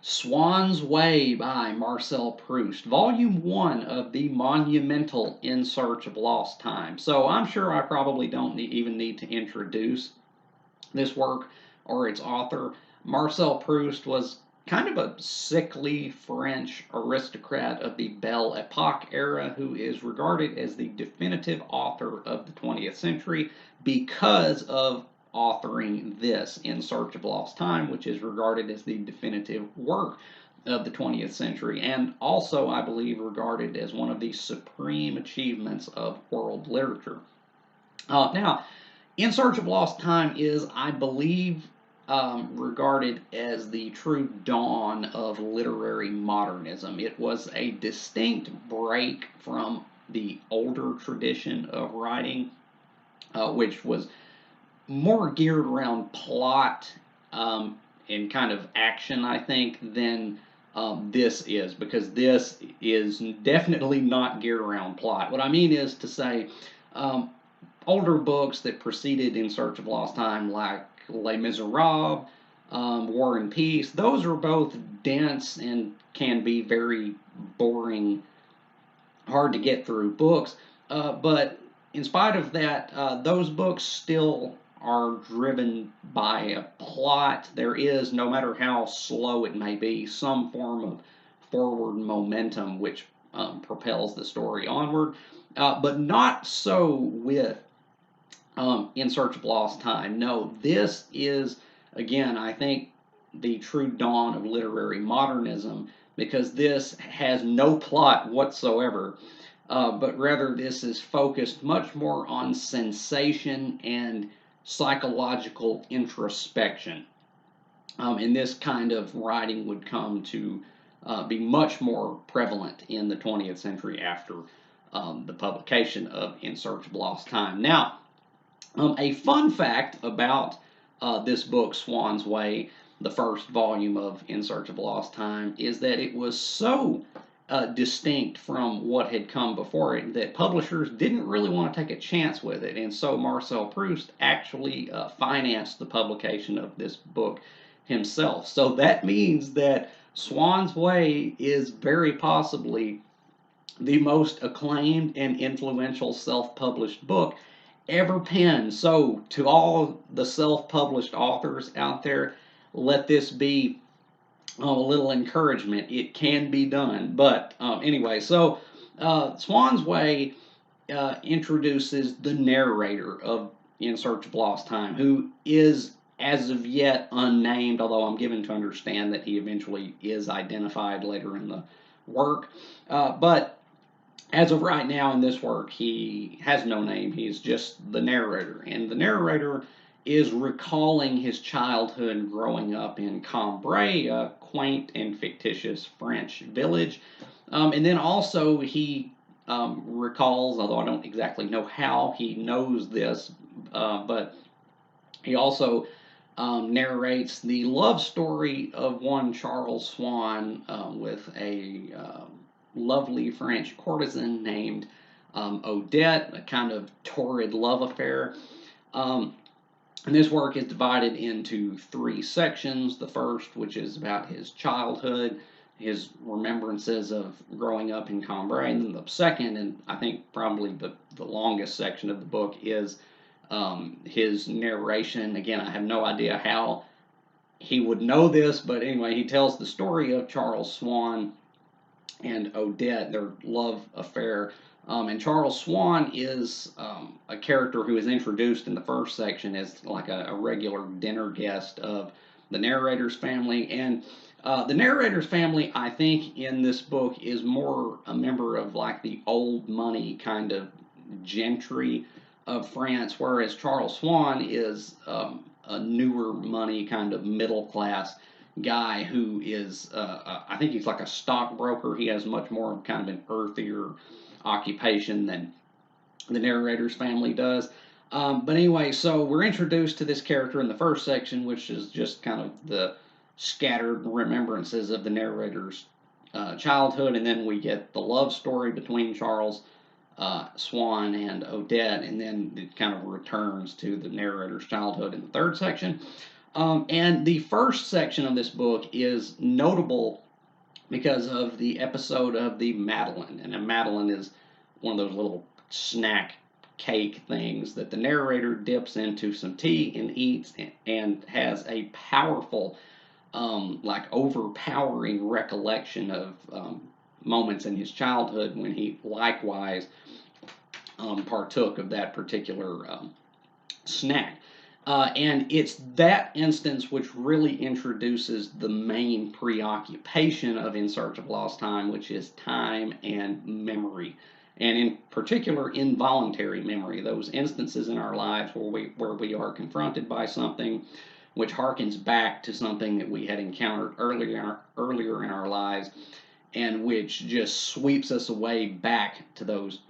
Swann's Way by Marcel Proust, Volume 1 of the monumental In Search of Lost Time. So I'm sure I probably don't even need to introduce this work or its author. Marcel Proust was kind of a sickly French aristocrat of the Belle Epoque era who is regarded as the definitive author of the 20th century because of authoring this In Search of Lost Time, which is regarded as the definitive work of the 20th century, and also, I believe, regarded as one of the supreme achievements of world literature. Now, In Search of Lost Time is, I believe, regarded as the true dawn of literary modernism. It was a distinct break from the older tradition of writing, which was more geared around plot and kind of action, I think, than this is, because this is definitely not geared around plot. What I mean is to say, older books that preceded In Search of Lost Time, like Les Miserables, War and Peace, those are both dense and can be very boring, hard to get through books. But in spite of that, those books still are driven by a plot. There is, no matter how slow it may be, some form of forward momentum which propels the story onward. But not so with In Search of Lost Time. No, this is, again, I think, the true dawn of literary modernism, because this has no plot whatsoever, but rather this is focused much more on sensation and psychological introspection. And this kind of writing would come to be much more prevalent in the 20th century after the publication of In Search of Lost Time. Now, a fun fact about this book, Swann's Way, the first volume of In Search of Lost Time, is that it was so distinct from what had come before it that publishers didn't really want to take a chance with it. And so Marcel Proust actually financed the publication of this book himself. So that means that Swann's Way is very possibly the most acclaimed and influential self-published book ever penned. So, to all the self-published authors out there, let this be a little encouragement. It can be done. But anyway, so Swann's Way introduces the narrator of In Search of Lost Time, who is as of yet unnamed, although I'm given to understand that he eventually is identified later in the work. But as of right now in this work, he has no name. He's just the narrator. And the narrator is recalling his childhood growing up in Cambrai, a quaint and fictitious French village. And then also he recalls, although I don't exactly know how he knows this, but he also narrates the love story of one Charles Swann with a lovely French courtesan named Odette, a kind of torrid love affair. And this work is divided into three sections. The first, which is about his childhood, his remembrances of growing up in Cambrai. And then the second, and I think probably the longest section of the book, is his narration. Again, I have no idea how he would know this, but anyway, he tells the story of Charles Swann and Odette, their love affair. And Charles Swann is a character who is introduced in the first section as like a regular dinner guest of the narrator's family. And the narrator's family, I think, in this book is more a member of like the old money kind of gentry of France, whereas Charles Swann is a newer money kind of middle class guy who is, I think he's like a stockbroker. He has much more kind of an earthier occupation than the narrator's family does. But anyway, so we're introduced to this character in the first section, which is just kind of the scattered remembrances of the narrator's childhood, and then we get the love story between Charles Swann and Odette, and then it kind of returns to the narrator's childhood in the third section. And the first section of this book is notable because of the episode of the Madeline. And a Madeline is one of those little snack cake things that the narrator dips into some tea and eats, and has a powerful, like overpowering recollection of moments in his childhood when he likewise partook of that particular snack. And it's that instance which really introduces the main preoccupation of In Search of Lost Time, which is time and memory. And in particular, involuntary memory, those instances in our lives where we are confronted by something which harkens back to something that we had encountered earlier in our lives, and which just sweeps us away back to those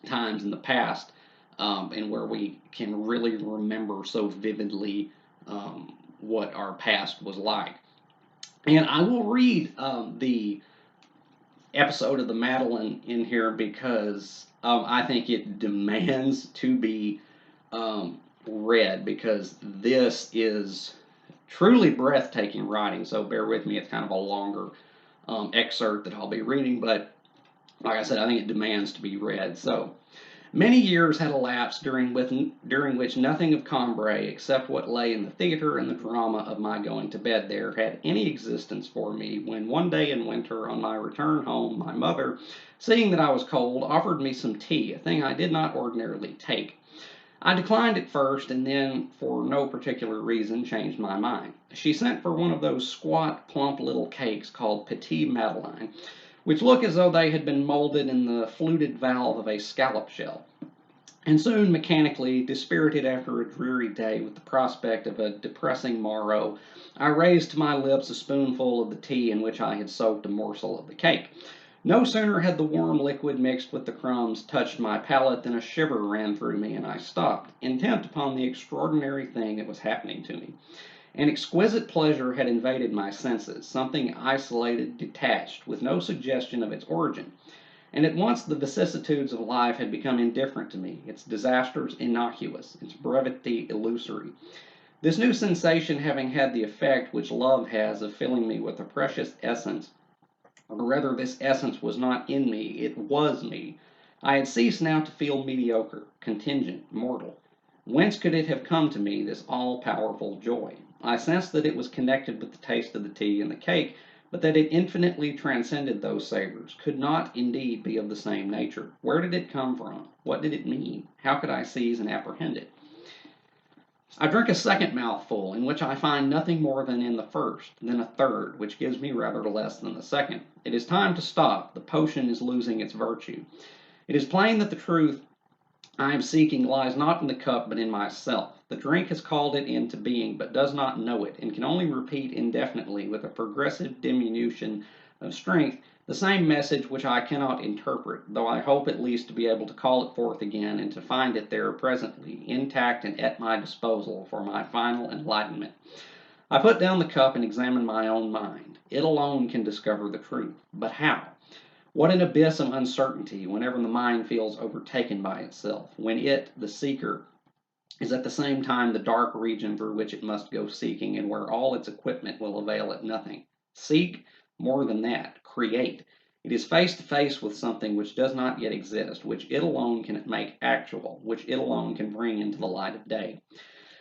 times in the past, and where we can really remember so vividly what our past was like. And I will read the episode of the Madeline in here because I think it demands to be read, because this is truly breathtaking writing. So bear with me, it's kind of a longer excerpt that I'll be reading, but like I said, I think it demands to be read. So, many years had elapsed during which nothing of Cambrai, except what lay in the theater and the drama of my going to bed there, had any existence for me, when one day in winter, on my return home, my mother, seeing that I was cold, offered me some tea, a thing I did not ordinarily take. I declined at first, and then, for no particular reason, changed my mind. She sent for one of those squat, plump little cakes called Petit Meline, which look as though they had been molded in the fluted valve of a scallop shell. And soon, mechanically, dispirited after a dreary day with the prospect of a depressing morrow, I raised to my lips a spoonful of the tea in which I had soaked a morsel of the cake. No sooner had the warm liquid mixed with the crumbs touched my palate than a shiver ran through me, and I stopped, intent upon the extraordinary thing that was happening to me. An exquisite pleasure had invaded my senses, something isolated, detached, with no suggestion of its origin. And at once the vicissitudes of life had become indifferent to me, its disasters innocuous, its brevity illusory. This new sensation having had the effect which love has of filling me with a precious essence, or rather this essence was not in me, it was me. I had ceased now to feel mediocre, contingent, mortal. Whence could it have come to me, this all-powerful joy? I sensed that it was connected with the taste of the tea and the cake, but that it infinitely transcended those savors, could not, indeed, be of the same nature. Where did it come from? What did it mean? How could I seize and apprehend it? I drink a second mouthful, in which I find nothing more than in the first, then a third, which gives me rather less than the second. It is time to stop. The potion is losing its virtue. It is plain that the truth I am seeking lies not in the cup, but in myself. The drink has called it into being, but does not know it, and can only repeat indefinitely, with a progressive diminution of strength, the same message which I cannot interpret, though I hope at least to be able to call it forth again, and to find it there presently, intact and at my disposal, for my final enlightenment. I put down the cup and examine my own mind. It alone can discover the truth. But how? What an abyss of uncertainty whenever the mind feels overtaken by itself, when it, the seeker, is at the same time the dark region through which it must go seeking, and where all its equipment will avail it nothing. Seek? More than that. Create. It is face to face with something which does not yet exist, which it alone can make actual, which it alone can bring into the light of day.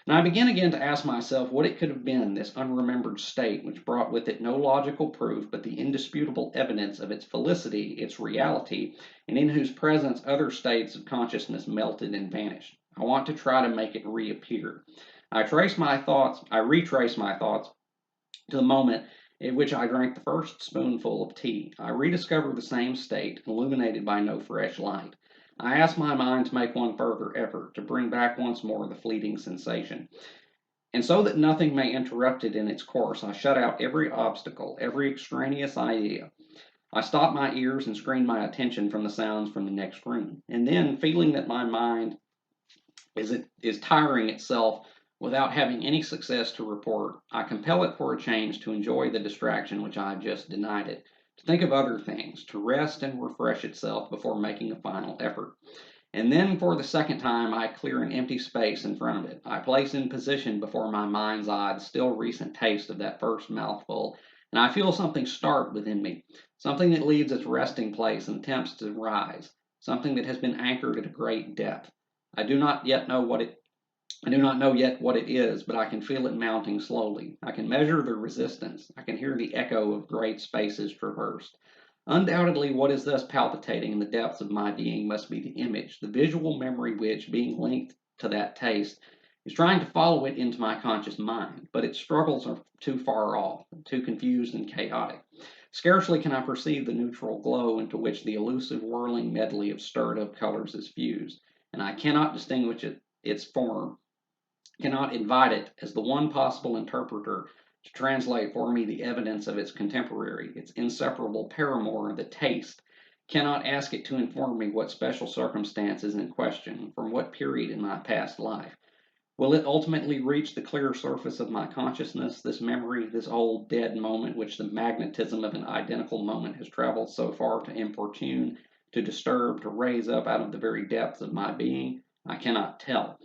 And I begin again to ask myself what it could have been, this unremembered state, which brought with it no logical proof, but the indisputable evidence of its felicity, its reality, and in whose presence other states of consciousness melted and vanished. I want to try to make it reappear. I retrace my thoughts to the moment in which I drank the first spoonful of tea. I rediscover the same state, illuminated by no fresh light. I ask my mind to make one further effort, to bring back once more the fleeting sensation. And so that nothing may interrupt it in its course, I shut out every obstacle, every extraneous idea. I stop my ears and screen my attention from the sounds from the next room. And then, feeling that my mind is tiring itself without having any success to report, I compel it for a change to enjoy the distraction which I have just denied it, to think of other things, to rest and refresh itself before making a final effort. And then for the second time, I clear an empty space in front of it. I place in position before my mind's eye the still recent taste of that first mouthful, and I feel something start within me, something that leaves its resting place and attempts to rise, something that has been anchored at a great depth. I do not yet know what it I do not know yet what it is, but I can feel it mounting slowly. I can measure the resistance. I can hear the echo of great spaces traversed. Undoubtedly, what is thus palpitating in the depths of my being must be the image, the visual memory which, being linked to that taste, is trying to follow it into my conscious mind, but its struggles are too far off, too confused and chaotic. Scarcely can I perceive the neutral glow into which the elusive whirling medley of stirred up colors is fused, and I cannot distinguish its form, cannot invite it as the one possible interpreter to translate for me the evidence of its contemporary, its inseparable paramour, the taste, cannot ask it to inform me what special circumstance is in question, from what period in my past life. Will it ultimately reach the clear surface of my consciousness, this memory, this old dead moment which the magnetism of an identical moment has traveled so far to importune, to disturb, to raise up out of the very depths of my being? I cannot tell.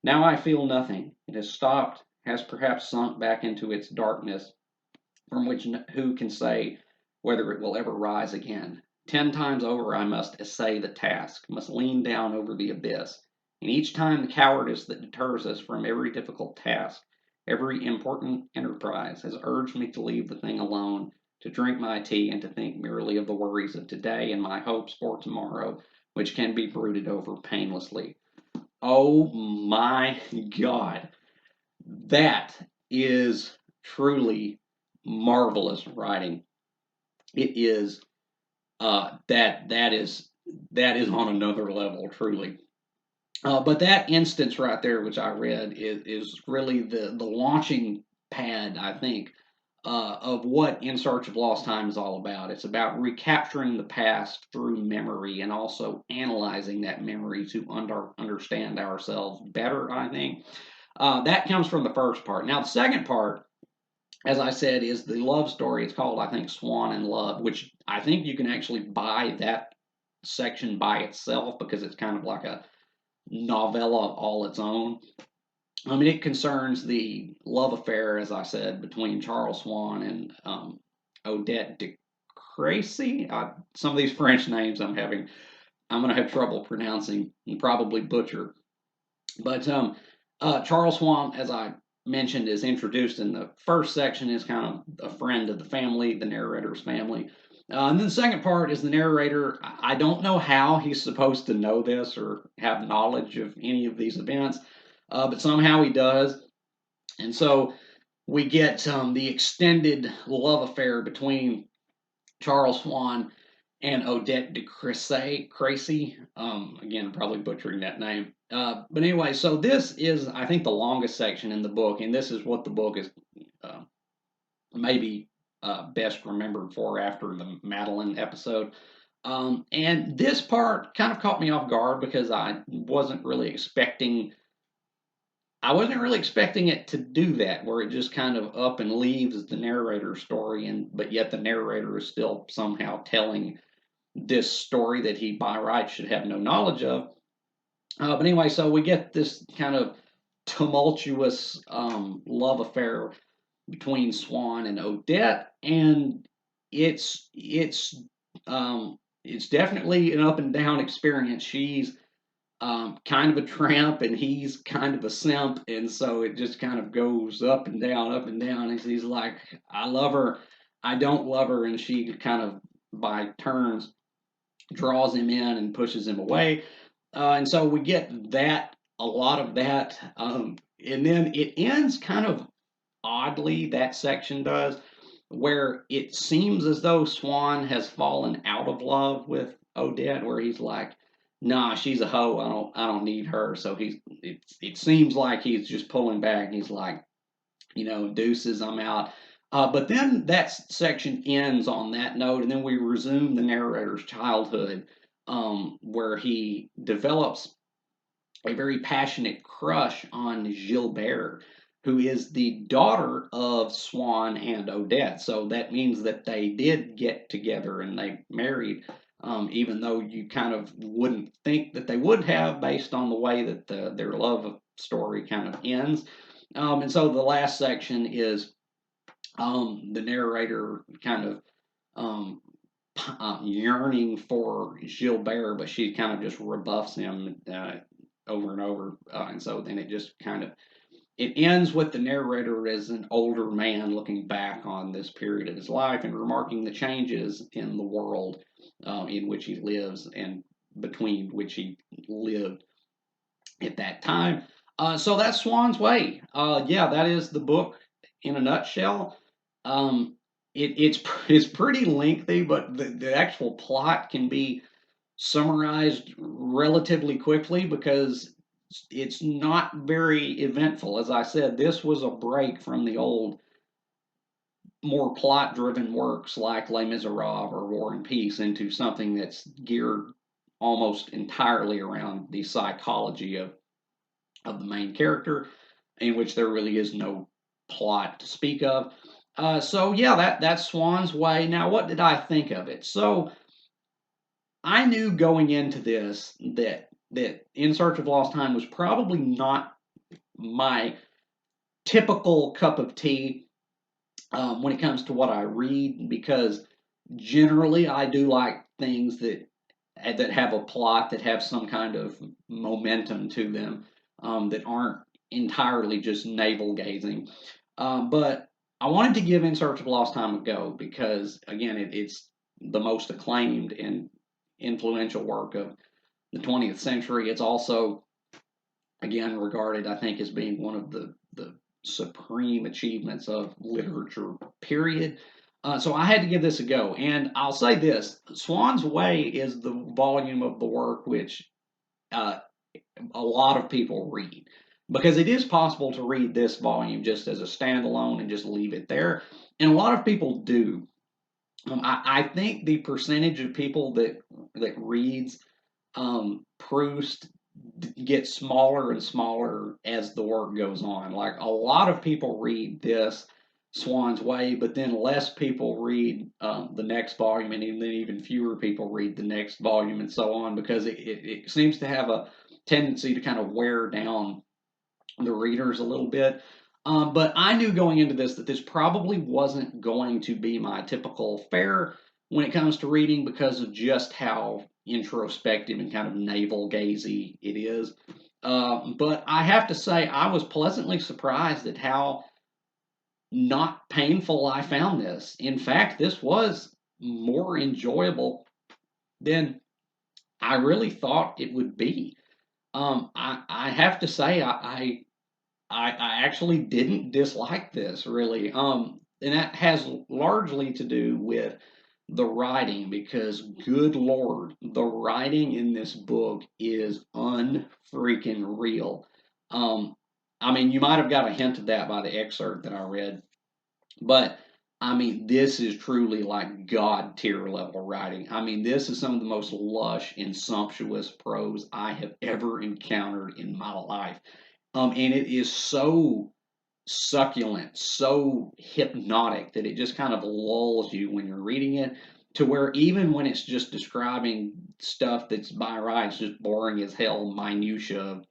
Now I feel nothing. It has stopped, has perhaps sunk back into its darkness, from which who can say whether it will ever rise again. 10 times over I must essay the task, must lean down over the abyss, and each time the cowardice that deters us from every difficult task, every important enterprise, has urged me to leave the thing alone, to drink my tea and to think merely of the worries of today and my hopes for tomorrow, which can be brooded over painlessly. Oh my God. That is truly marvelous writing. It is that is on another level, truly. But that instance right there, which I read, is really the launching pad, I think, of what In Search of Lost Time is all about. It's about recapturing the past through memory and also analyzing that memory to understand ourselves better, I think. That comes from the first part. Now, the second part, as I said, is the love story. It's called, I think, Swan and Love, which I think you can actually buy that section by itself because it's kind of like a novella all its own. I mean, it concerns the love affair, as I said, between Charles Swann and Odette de Cracy. Some of these French names I'm going to have trouble pronouncing and probably butcher. But Charles Swann, as I mentioned, is introduced in the first section as kind of a friend of the family, the narrator's family. And then the second part is the narrator. I don't know how he's supposed to know this or have knowledge of any of these events, but somehow he does. And so we get the extended love affair between Charles Swann and Odette de Cracy. Again, probably butchering that name. But anyway, so this is, I think, the longest section in the book, and this is what the book is uh, maybe best remembered for after the Meline episode. And this part kind of caught me off guard because I wasn't really expecting it to do that, where it just kind of up and leaves the narrator's story, but yet the narrator is still somehow telling this story that he by rights should have no knowledge of. But anyway, so we get this kind of tumultuous love affair between Swann and Odette, and it's it's it's definitely an up and down experience. She's kind of a tramp, and he's kind of a simp, and so it just kind of goes up and down. And he's like, I love her, I don't love her, and she kind of by turns draws him in and pushes him away. And so we get that, a lot of that. And then it ends kind of oddly, that section does, where it seems as though Swann has fallen out of love with Odette, where he's like, nah, she's a hoe. I don't need her. So it seems like he's just pulling back. He's like, deuces, I'm out. But then that section ends on that note, and then we resume the narrator's childhood, where he develops a very passionate crush on Gilbert, who is the daughter of Swann and Odette. So that means that they did get together and they married. even though you kind of wouldn't think that they would have based on the way that their love story kind of ends. And so the last section is the narrator kind of um, yearning for Gilbert, but she kind of just rebuffs him over and over. And so then it just kind of it ends with the narrator as an older man looking back on this period of his life and remarking the changes in the world in which he lives and between which he lived at that time. So that's Swann's Way. Yeah, that is the book in a nutshell. Um, it's pretty lengthy, but the actual plot can be summarized relatively quickly because it's not very eventful. As I said, this was a break from the old, more plot driven works like Les Miserables or War and Peace into something that's geared almost entirely around the psychology of the main character, in which there really is no plot to speak of. So yeah, that's Swann's Way. Now, what did I think of it? So I knew going into this that In Search of Lost Time was probably not my typical cup of tea when it comes to what I read, because generally I do like things that have a plot, that have some kind of momentum to them, that aren't entirely just navel gazing. But I wanted to give In Search of Lost Time a go because, again, it's the most acclaimed and influential work of the 20th century. It's also, again, regarded, I think, as being one of the supreme achievements of literature, period. So I had to give this a go. And I'll say this: Swann's Way is the volume of the work which uh, a lot of people read. Because it is possible to read this volume just as a standalone and just leave it there. And a lot of people do. I think the percentage of people that reads Proust gets smaller and smaller as the work goes on. Like, a lot of people read this Swann's Way, but then less people read the next volume, and then even fewer people read the next volume, and so on, because it seems to have a tendency to kind of wear down the readers a little bit. But I knew going into this that this probably wasn't going to be my typical fare when it comes to reading because of just how introspective and kind of navel gazy it is. But I have to say, I was pleasantly surprised at how not painful I found this. In fact, this was more enjoyable than I really thought it would be. I have to say, I actually didn't dislike this really. And that has largely to do with the writing because, good Lord, the writing in this book is unfreaking real. Um, I mean, you might have got a hint of that by the excerpt that I read, but I mean, this is truly like God tier level writing. I mean, this is some of the most lush and sumptuous prose I have ever encountered in my life. And it is so succulent, so hypnotic that it just kind of lulls you when you're reading it, to where even when it's just describing stuff that's by rights just boring as hell, minutia of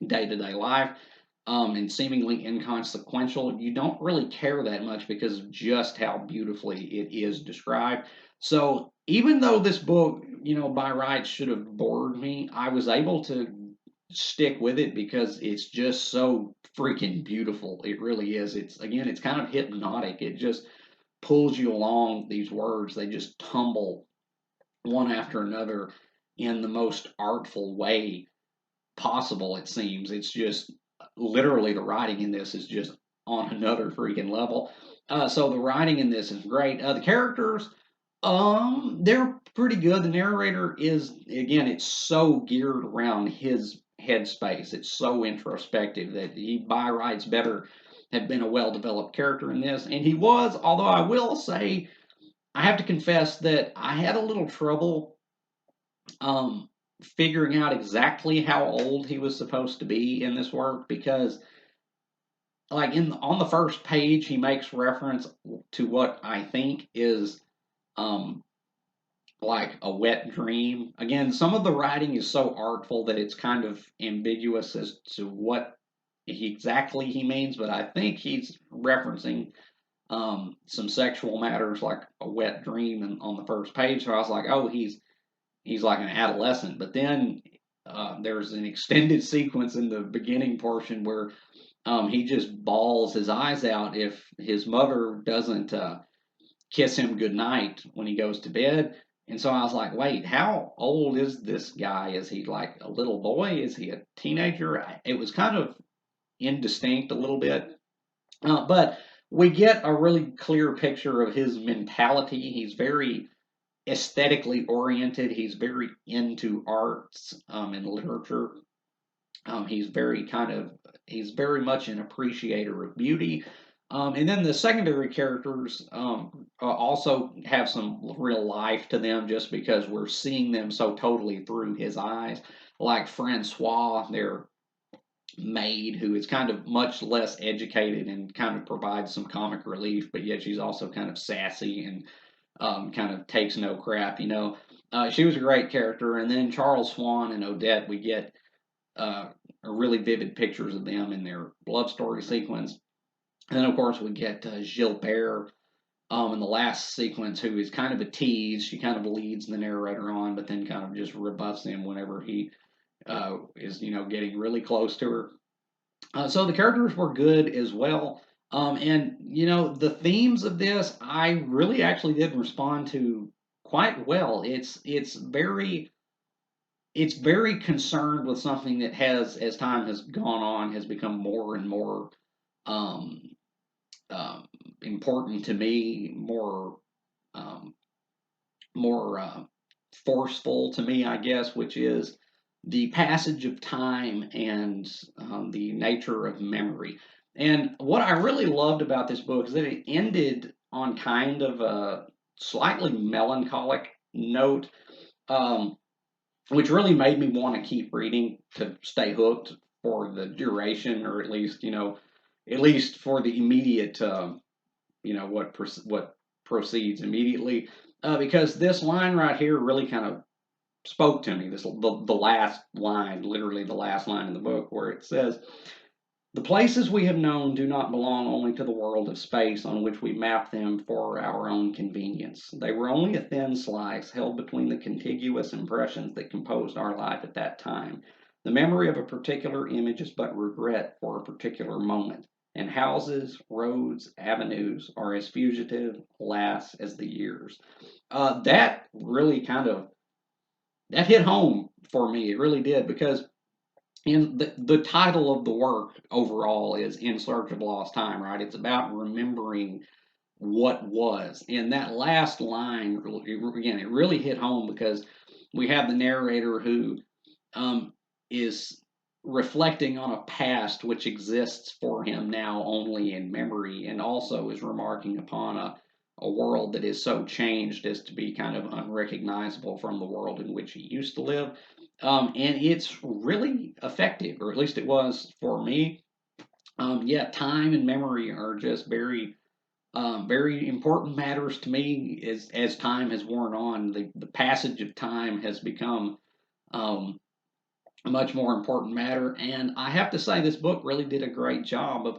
day to day life, and seemingly inconsequential, you don't really care that much because of just how beautifully it is described. So even though this book, by rights should have bored me, I was able to stick with it because it's just so freaking beautiful. It really is. It's kind of hypnotic. It just pulls you along these words. They just tumble one after another in the most artful way possible, it seems. It's just literally, the writing in this is just on another freaking level. So the writing in this is great. The characters, they're pretty good. The narrator is, again, it's so geared around his headspace. It's so introspective that he, by rights, better have been a well-developed character in this, and he was. Although I will say, I have to confess that I had a little trouble um, figuring out exactly how old he was supposed to be in this work because, like, in on the first page, he makes reference to what I think is um, like a wet dream. Again, some of the writing is so artful that it's kind of ambiguous as to what exactly he means, but I think he's referencing some sexual matters like a wet dream on the first page. So I was like, oh, he's like an adolescent. But then there's an extended sequence in the beginning portion where he just bawls his eyes out if his mother doesn't kiss him goodnight when he goes to bed. And so I was like, wait, how old is this guy? Is he like a little boy? Is he a teenager? It was kind of indistinct a little bit. But we get a really clear picture of his mentality. He's very aesthetically oriented. He's very into arts and literature. He's very much an appreciator of beauty. And then the secondary characters also have some real life to them just because we're seeing them so totally through his eyes. Like Francois, their maid, who is kind of much less educated and kind of provides some comic relief, but yet she's also kind of sassy and kind of takes no crap, you know. She was a great character. And then Charles Swann and Odette, we get uh, really vivid pictures of them in their love story sequence. And then, of course, we get Gilbert in the last sequence, who is kind of a tease. She kind of leads the narrator on, but then kind of just rebuffs him whenever he is, you know, getting really close to her. So the characters were good as well. And, you know, the themes of this, I really actually did respond to quite well. It's very concerned with something that has, as time has gone on, has become more and more um, um, important to me, um, more forceful to me, I guess, which is the passage of time and the nature of memory. And what I really loved about this book is that it ended on kind of a slightly melancholic note. Um, which really made me want to keep reading to stay hooked for the duration, or at least, you know, at least for the immediate, you know, what proceeds immediately. Because this line right here really kind of spoke to me. The last line, literally the last line in the book, where it says, "The places we have known do not belong only to the world of space on which we map them for our own convenience. They were only a thin slice held between the contiguous impressions that composed our life at that time. The memory of a particular image is but regret for a particular moment, and houses, roads, avenues are as fugitive, alas, as the years." That really that hit home for me. It really did, because the title of the work overall is In Search of Lost Time, right? It's about remembering what was. And that last line, again, it really hit home, because we have the narrator who is reflecting on a past which exists for him now only in memory, and also is remarking upon a world that is so changed as to be kind of unrecognizable from the world in which he used to live. And it's really effective, or at least it was for me. Yeah, time and memory are just very important matters to me. As time has worn on, the passage of time has become um, a much more important matter. And I have to say, this book really did a great job of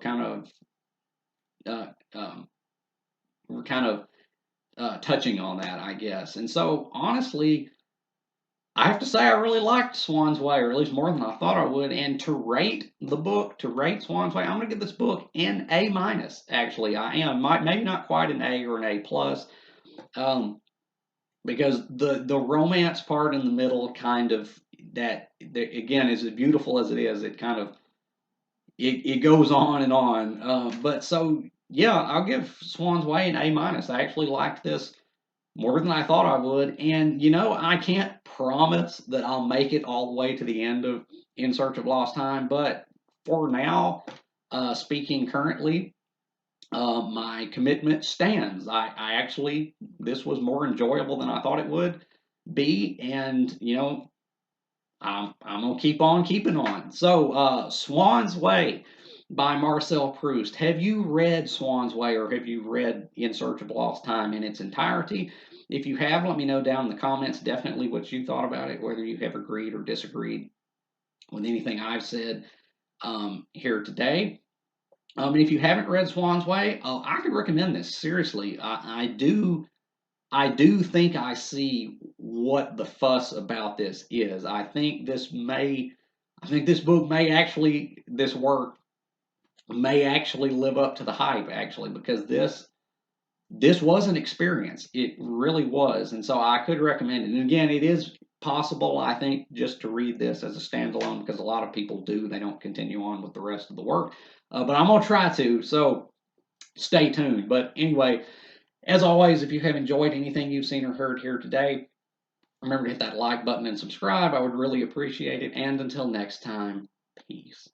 uh, um, kind of touching on that, I guess. And so, honestly, I have to say I really liked Swann's Way, or at least more than I thought I would. And to rate Swann's Way, I'm going to give this book an A minus. Actually, I am. Maybe not quite an A or an A plus, um, because the romance part in the middle, kind of, that again, is as beautiful as it is. It kind of it goes on and on. But so yeah, I'll give Swann's Way an A minus. I actually liked this more than I thought I would. And, you know, I can't promise that I'll make it all the way to the end of In Search of Lost Time, but for now, speaking currently, my commitment stands. I actually, this was more enjoyable than I thought it would be. And, you know, I'm going to keep on keeping on. So, Swann's Way. by Marcel Proust. Have you read Swann's Way, or have you read In Search of Lost Time in its entirety? If you have, let me know down in the comments definitely what you thought about it, whether you have agreed or disagreed with anything I've said here today. And if you haven't read Swann's Way, I could recommend this. Seriously, I do think I see what the fuss about this is. I think this book may actually, this work may actually live up to the hype, actually, because this was an experience. It really was, and so I could recommend it. And again, it is possible, I think, just to read this as a standalone because a lot of people do. They don't continue on with the rest of the work, but I'm gonna try to. So stay tuned. But anyway, as always, if you have enjoyed anything you've seen or heard here today, remember to hit that like button and subscribe. I would really appreciate it. And until next time, peace.